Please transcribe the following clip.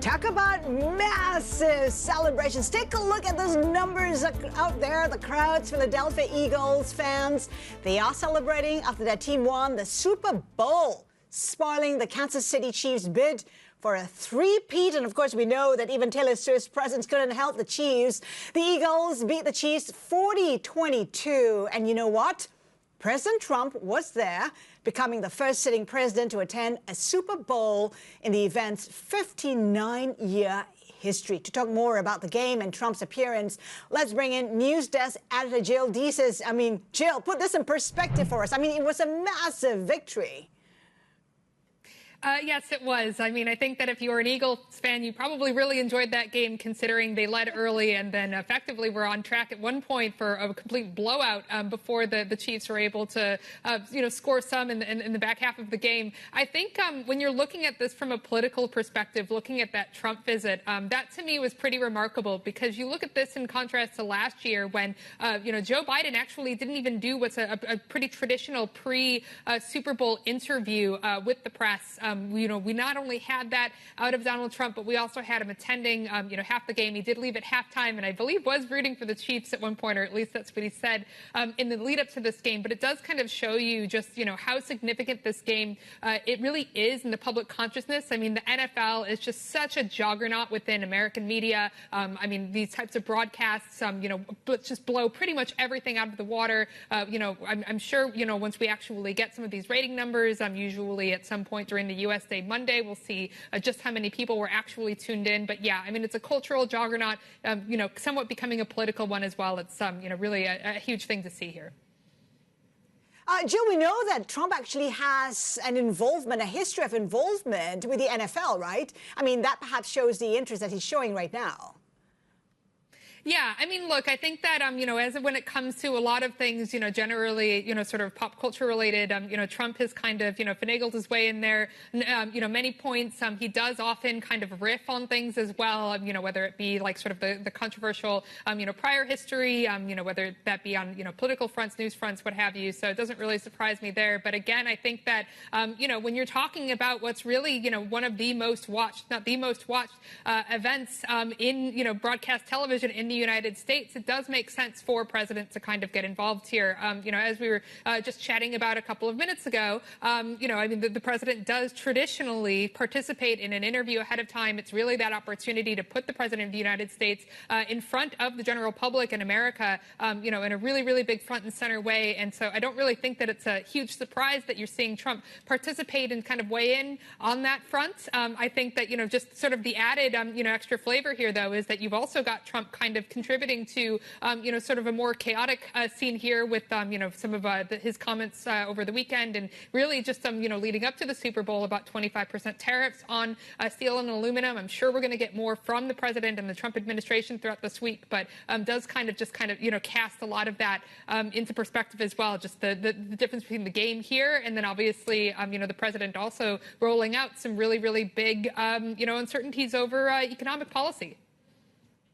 Talk about massive celebrations. Take a look at those numbers out there. The crowds, Philadelphia Eagles fans, they are celebrating after their team won the Super Bowl, spoiling the Kansas City Chiefs' bid for a three-peat. And of course, we know that even Taylor Swift's presence couldn't help the Chiefs. The Eagles beat the Chiefs 40-22. And you know what? President Trump was there, becoming the first sitting president to attend a Super Bowl in the event's 59-year history. To talk more about the game and Trump's appearance, let's bring in News Desk editor Jill Disis. Jill, put this in perspective for us. It was a massive victory. Yes, it was. I think that if you were an Eagles fan, you probably really enjoyed that game, considering they led early and then effectively were on track at one point for a complete blowout before the Chiefs were able to, score some in the back half of the game. I think when you're looking at this from a political perspective, looking at that Trump visit, that to me was pretty remarkable, because you look at this in contrast to last year when, Joe Biden actually didn't even do what's a pretty traditional pre-Super Bowl interview with the press. We not only had that out of Donald Trump, but we also had him attending, half the game. He did leave at halftime, and I believe was rooting for the Chiefs at one point, or at least that's what he said in the lead up to this game. But it does kind of show you just, how significant this game it really is in the public consciousness. The NFL is just such a juggernaut within American media. These types of broadcasts, just blow pretty much everything out of the water. I'm sure, once we actually get some of these rating numbers, usually at some point during the U.S. Day Monday, we'll see just how many people were actually tuned in. But yeah, it's a cultural juggernaut, somewhat becoming a political one as well. It's, really a huge thing to see here. Jill, we know that Trump actually has a history of involvement with the NFL, right? That perhaps shows the interest that he's showing right now. Yeah, look, I think that, when it comes to a lot of things, generally, sort of pop culture related, Trump has kind of, finagled his way in there, many points. He does often kind of riff on things as well, whether it be like sort of the controversial, prior history, whether that be on, political fronts, news fronts, what have you. So it doesn't really surprise me there. But again, I think that, when you're talking about what's really, one of the most watched, not the most watched events in, broadcast television in the United States, it does make sense for president to kind of get involved here. As we were just chatting about a couple of minutes ago, the president does traditionally participate in an interview ahead of time. It's really that opportunity to put the president of the United States in front of the general public in America, in a really, really big front and center way. And so I don't really think that it's a huge surprise that you're seeing Trump participate and kind of weigh in on that front. I think that, just sort of the added, extra flavor here, though, is that you've also got Trump kind of contributing to, sort of a more chaotic scene here with, some of his comments over the weekend, and really just, leading up to the Super Bowl about 25% tariffs on steel and aluminum. I'm sure we're going to get more from the president and the Trump administration throughout this week, but does kind of cast a lot of that into perspective as well. Just the difference between the game here and then obviously, the president also rolling out some really, really big, uncertainties over economic policy.